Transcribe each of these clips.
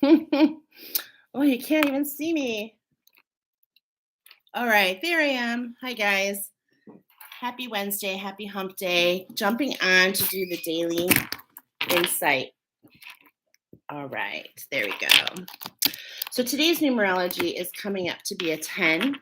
Oh, you can't even see me. All right, there I am. Hi, guys. Happy Wednesday. Happy hump day. Jumping on to do the daily insight. All right, there we go. So today's numerology is coming up to be a 10,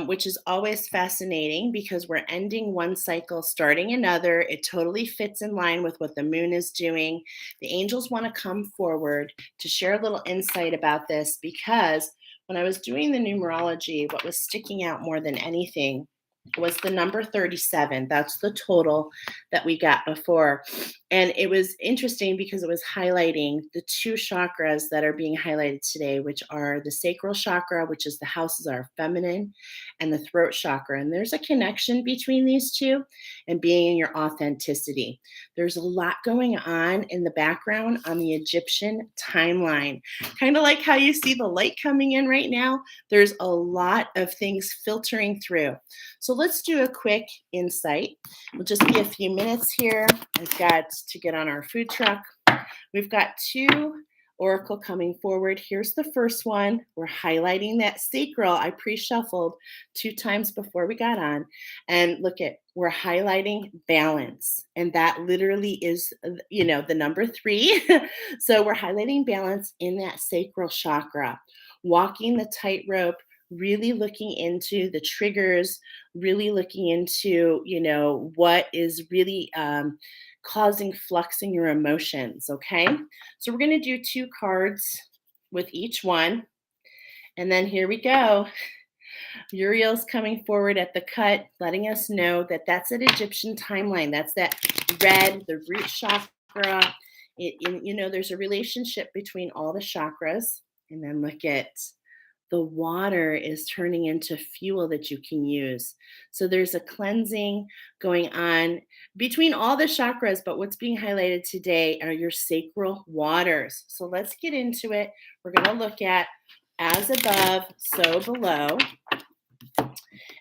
which is always fascinating because we're ending one cycle, starting another. It totally fits in line with what the moon is doing. The angels want to come forward to share a little insight about this because when I was doing the numerology, what was sticking out more than anything was the number 37. That's the total that we got before. And it was interesting because it was highlighting the two chakras that are being highlighted today, which are the sacral chakra, which is the houses of our feminine, and the throat chakra. And there's a connection between these two and being in your authenticity. There's a lot going on in the background on the Egyptian timeline. Kind of like how you see the light coming in right now, there's a lot of things filtering through. So let's do a quick insight. It'll just be a few minutes here. I've got to get on our food truck. We've got two oracle coming forward. Here's the first one. We're highlighting that sacral. I pre-shuffled 2 times before we got on. And look at, we're highlighting balance. And that literally is, the number 3. So we're highlighting balance in that sacral chakra, walking the tightrope, really looking into the triggers, really looking into, what is really causing flux in your emotions. Okay. So we're going to do 2 cards with each one. And then here we go. Uriel's coming forward at the cut, letting us know that that's an Egyptian timeline. That's that red, the root chakra. There's a relationship between all the chakras. And then look at the water is turning into fuel that you can use. So there's a cleansing going on between all the chakras, but what's being highlighted today are your sacral waters. So let's get into it. We're going to look at as above, so below.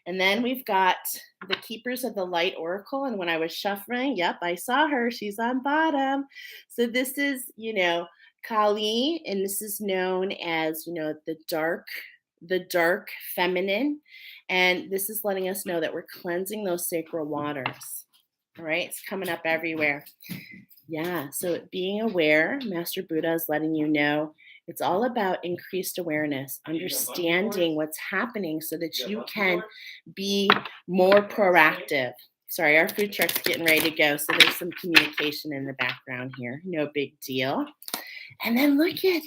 And then we've got the Keepers of the Light Oracle. And when I was shuffling, yep, I saw her. She's on bottom. So this is, Kali, and this is known as, the dark feminine. And this is letting us know that we're cleansing those sacral waters. All right, it's coming up everywhere. Yeah, so being aware, Master Buddha is letting you know it's all about increased awareness, understanding what's happening so that you can be more proactive. Sorry, our food truck's getting ready to go, so there's some communication in the background here. No big deal. And then look at,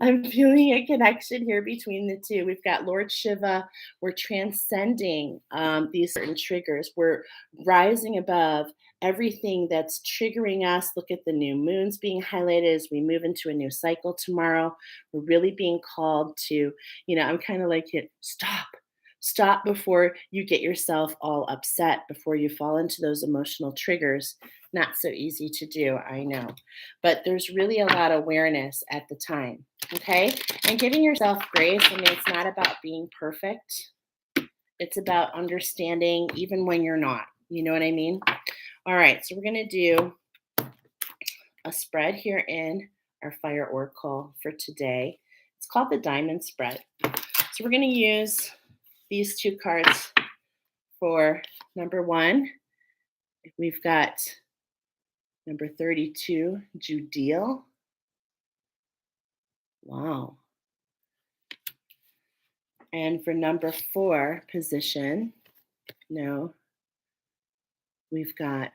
I'm feeling a connection here between the two. We've got Lord Shiva. We're transcending these certain triggers. We're rising above everything that's triggering us. Look at the new moons being highlighted as we move into a new cycle tomorrow. We're really being called to, I'm kind of like it. Stop before you get yourself all upset, before you fall into those emotional triggers. Not so easy to do, I know. But there's really a lot of awareness at the time, okay? And giving yourself grace. I mean, it's not about being perfect. It's about understanding even when you're not. You know what I mean? All right, so we're going to do a spread here in our Fire Oracle for today. It's called the Diamond Spread. So we're going to use these 2 cards for number 1. We've got number 32, Judeel. Wow. And for number 4 position, we've got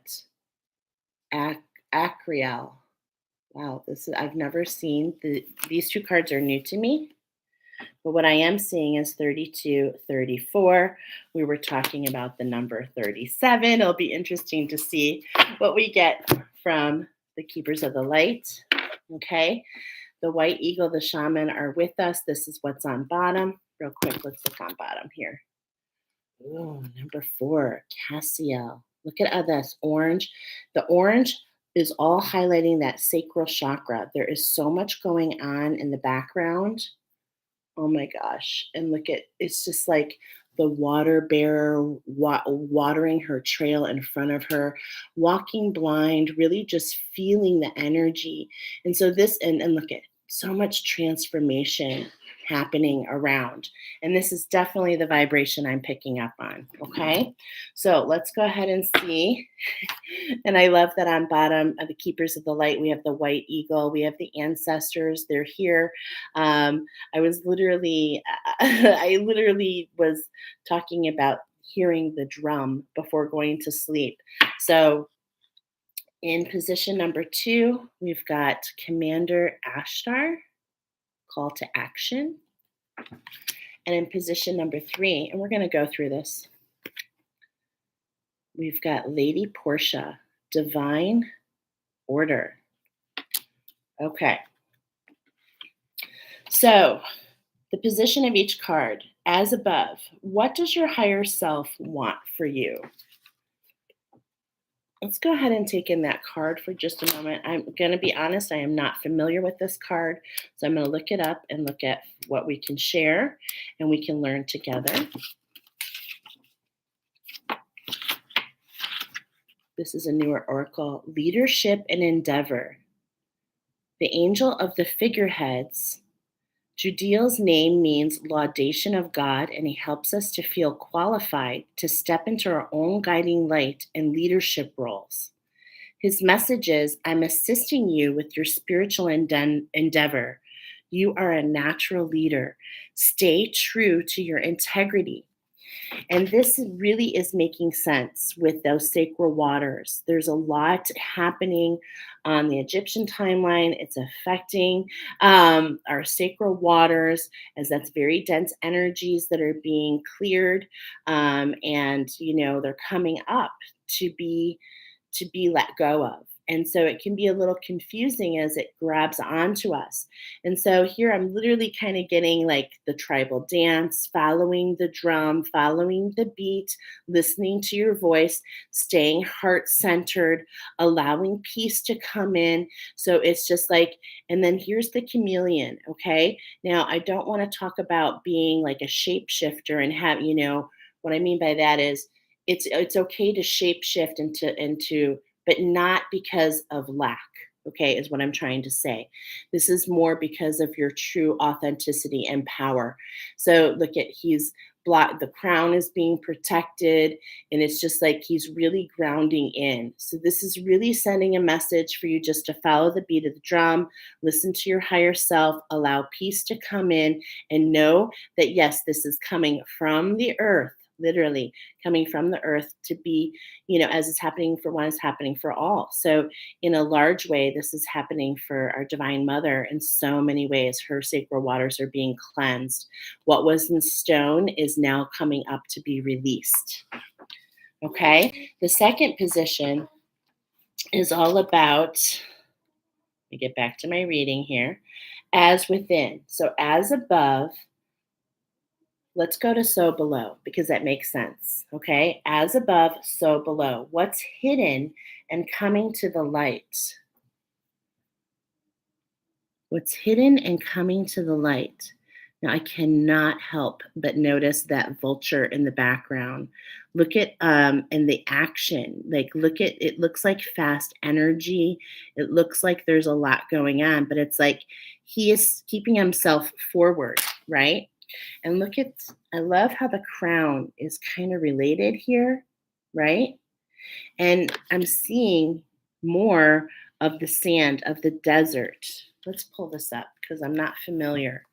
Acriel. Wow, I've never seen these 2 cards are new to me. But what I am seeing is 32, 34. We were talking about the number 37. It'll be interesting to see what we get from the Keepers of the Light. Okay. The White Eagle, the Shaman are with us. This is what's on bottom. Real quick, let's look on bottom here. Oh, number 4, Cassiel. Look at this orange. The orange is all highlighting that sacral chakra. There is so much going on in the background. Oh my gosh. And look at, it's just like the water bearer watering her trail in front of her, walking blind, really just feeling the energy. And so and look at so much transformation happening around. And this is definitely the vibration I'm picking up on. Okay. So let's go ahead and see. And I love that on bottom of the Keepers of the Light, we have the white eagle, we have the ancestors, they're here. I was literally, I literally was talking about hearing the drum before going to sleep. So in position number 2, we've got Commander Ashtar, call to action. And in position number 3, and we're going to go through this, we've got Lady Portia, divine order. Okay. So the position of each card, as above, what does your higher self want for you? Let's go ahead and take in that card for just a moment. I'm going to be honest, I am not familiar with this card. So I'm going to look it up and look at what we can share and we can learn together. This is a newer oracle, leadership and endeavor. The angel of the figureheads. Judiel's name means laudation of God, and he helps us to feel qualified to step into our own guiding light and leadership roles. His message is, I'm assisting you with your spiritual endeavor. You are a natural leader. Stay true to your integrity. And this really is making sense with those sacred waters. There's a lot happening on the Egyptian timeline. It's affecting our sacred waters, as that's very dense energies that are being cleared. And, they're coming up to be let go of. And so it can be a little confusing as it grabs onto us. And so here I'm literally kind of getting like the tribal dance, following the drum, following the beat, listening to your voice, staying heart centered, allowing peace to come in. So it's just like, and then here's the chameleon. Okay. Now I don't want to talk about being like a shapeshifter and have, what I mean by that is it's okay to shapeshift into but not because of lack, okay, is what I'm trying to say. This is more because of your true authenticity and power. So look at he's blocked, the crown is being protected, and it's just like he's really grounding in. So this is really sending a message for you just to follow the beat of the drum, listen to your higher self, allow peace to come in, and know that yes, this is coming from the earth, literally coming from the earth to be, as it's happening for one, is happening for all. So in a large way, this is happening for our divine mother in so many ways. Her sacred waters are being cleansed. What was in stone is now coming up to be released. Okay. The second position is all about, let me get back to my reading here, as within. So as above, let's go to so below because that makes sense. Okay. As above, so below. What's hidden and coming to the light? What's hidden and coming to the light? Now, I cannot help but notice that vulture in the background. Look at and the action. Like, look at it. Looks like fast energy. It looks like there's a lot going on, but it's like he is keeping himself forward, right? And look at, I love how the crown is kind of related here, right? And I'm seeing more of the sand of the desert. Let's pull this up because I'm not familiar.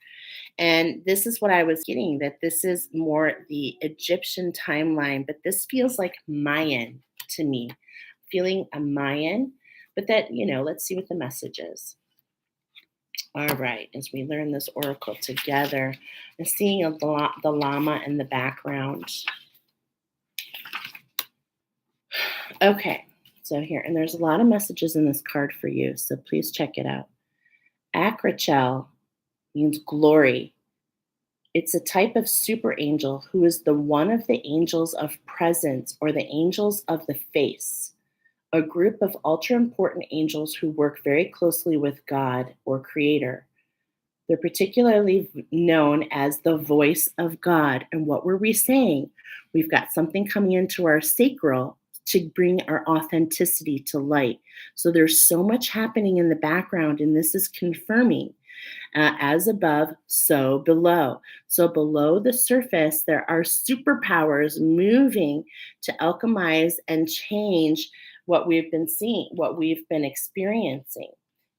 And this is what I was getting, that this is more the Egyptian timeline, but this feels like Mayan to me. Feeling a Mayan, but that, let's see what the message is. All right, as we learn this oracle together, I'm seeing the llama in the background. Okay, so here, and there's a lot of messages in this card for you, so please check it out. Akrachel means glory. It's a type of super angel who is the one of the angels of presence or the angels of the face, a group of ultra important angels who work very closely with God or Creator. They're particularly known as the voice of God. And what were we saying? We've got something coming into our sacral to bring our authenticity to light. So there's so much happening in the background, and this is confirming as above, so below. So below the surface, there are superpowers moving to alchemize and change what we've been seeing, what we've been experiencing.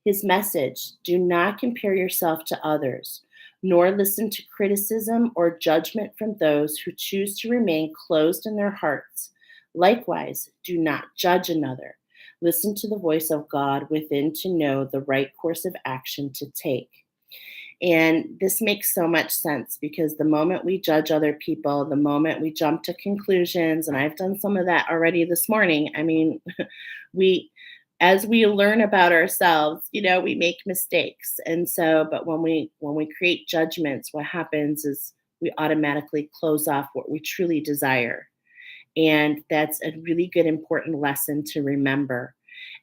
His message: do not compare yourself to others, nor listen to criticism or judgment from those who choose to remain closed in their hearts. Likewise, do not judge another. Listen to the voice of God within to know the right course of action to take. And this makes so much sense because the moment we judge other people, the moment we jump to conclusions, and I've done some of that already this morning. I mean, we, as we learn about ourselves, we make mistakes. And so, but when we create judgments, what happens is we automatically close off what we truly desire. And that's a really good, important lesson to remember.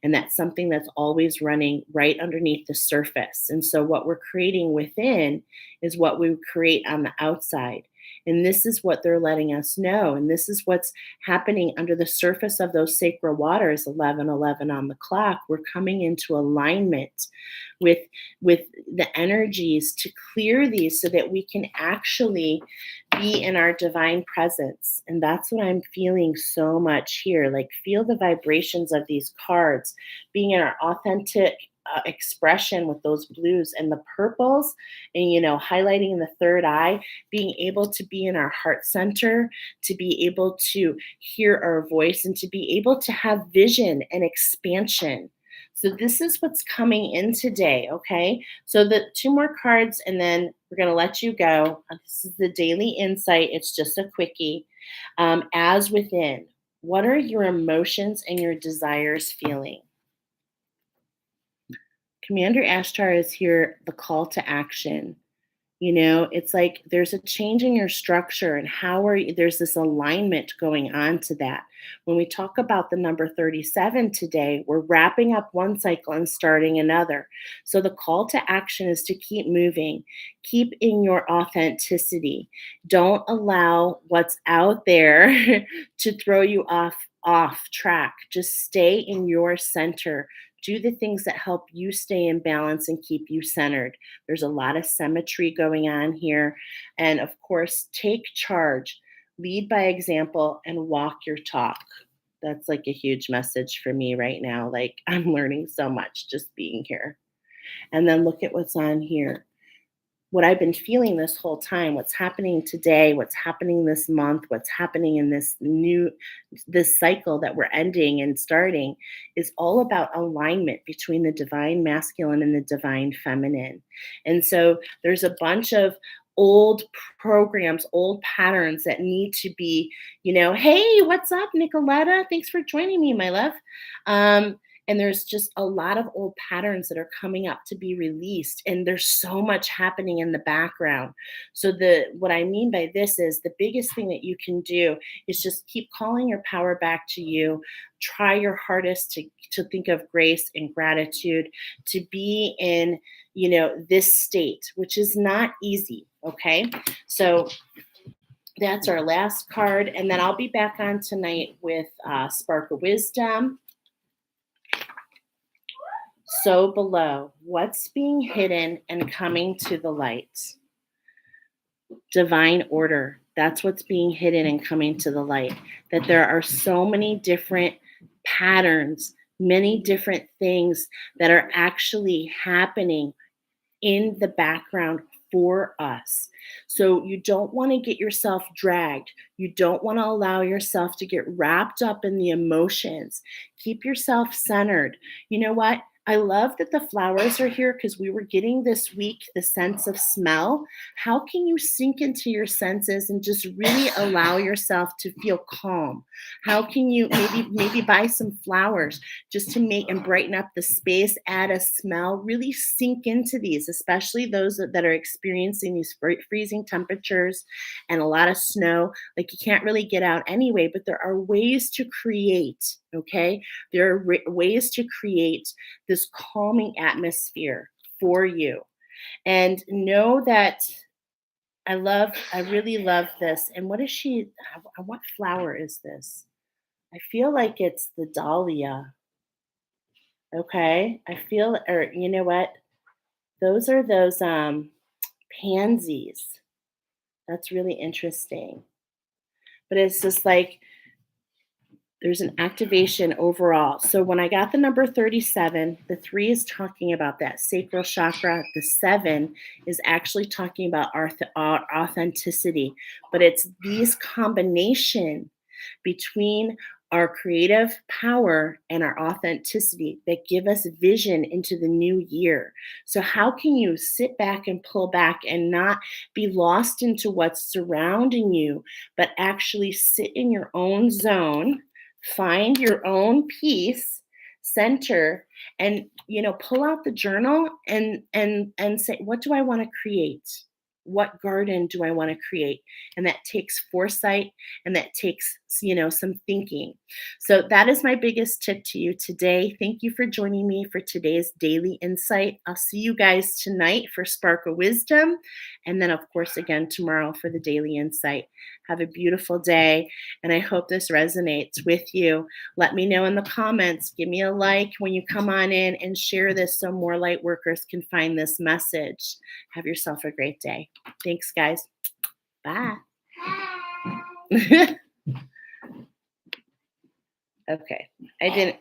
And that's something that's always running right underneath the surface. And so, what we're creating within is what we create on the outside. And this is what they're letting us know. And this is what's happening under the surface of those sacred waters, 11:11 on the clock. We're coming into alignment with with the energies to clear these so that we can actually be in our divine presence. And that's what I'm feeling so much here. Like, feel the vibrations of these cards, being in our authentic expression with those blues and the purples, and, highlighting the third eye, being able to be in our heart center, to be able to hear our voice, and to be able to have vision and expansion. So, this is what's coming in today, okay? So the two more cards, and then we're going to let you go. This is the daily insight. It's just a quickie. As within, what are your emotions and your desires feeling? Commander Ashtar is here, the call to action. It's like there's a change in your structure, and how are you, there's this alignment going on to that. When we talk about the number 37 today, we're wrapping up one cycle and starting another. So the call to action is to keep moving, keep in your authenticity. Don't allow what's out there to throw you off track. Just stay in your center. Do the things that help you stay in balance and keep you centered. There's a lot of symmetry going on here. And of course, take charge, lead by example, and walk your talk. That's like a huge message for me right now. Like, I'm learning so much just being here. And then look at what's on here. What I've been feeling this whole time, what's happening today, what's happening this month, what's happening in this cycle that we're ending and starting, is all about alignment between the divine masculine and the divine feminine. And so there's a bunch of old programs, old patterns that need to be, hey, what's up, Nicoletta? Thanks for joining me, my love. And there's just a lot of old patterns that are coming up to be released, and there's so much happening in the background. So what I mean by this is, the biggest thing that you can do is just keep calling your power back to you. Try your hardest to think of grace and gratitude, to be in this state, which is not easy. Okay, so that's our last card, and then I'll be back on tonight with Spark of Wisdom. So below, what's being hidden and coming to the light? Divine order. That's what's being hidden and coming to the light. That there are so many different patterns, many different things that are actually happening in the background for us. So you don't want to get yourself dragged. You don't want to allow yourself to get wrapped up in the emotions. Keep yourself centered. You know what? I love that the flowers are here, because we were getting this week the sense of smell. How can you sink into your senses and just really allow yourself to feel calm? How can you maybe buy some flowers just to make and brighten up the space, add a smell, really sink into these, especially those that are experiencing these freezing temperatures and a lot of snow. Like, you can't really get out anyway, but there are ways to create, okay? There are ways to create this calming atmosphere for you. And know that I really love this. And what is she, what flower is this? I feel like it's the dahlia. Okay. I feel, or you know what? Those are those pansies. That's really interesting. But it's just like there's an activation overall. So when I got the number 37, the 3 is talking about that sacral chakra. The 7 is actually talking about our authenticity. But it's these combination between our creative power and our authenticity that give us vision into the new year. So, how can you sit back and pull back and not be lost into what's surrounding you, but actually sit in your own zone, find your own peace, center, and pull out the journal and say, what do I want to create? What garden do I want to create? And that takes foresight, and that takes some thinking. So that is my biggest tip to you today. Thank you for joining me for today's daily insight. I'll see you guys tonight for Spark of Wisdom, and then of course again tomorrow for the daily insight. Have a beautiful day, and I hope this resonates with you. Let me know in the comments. Give me a like when you come on in, and share this so more light workers can find this message. Have yourself a great day. Thanks, guys. Bye. Okay. I didn't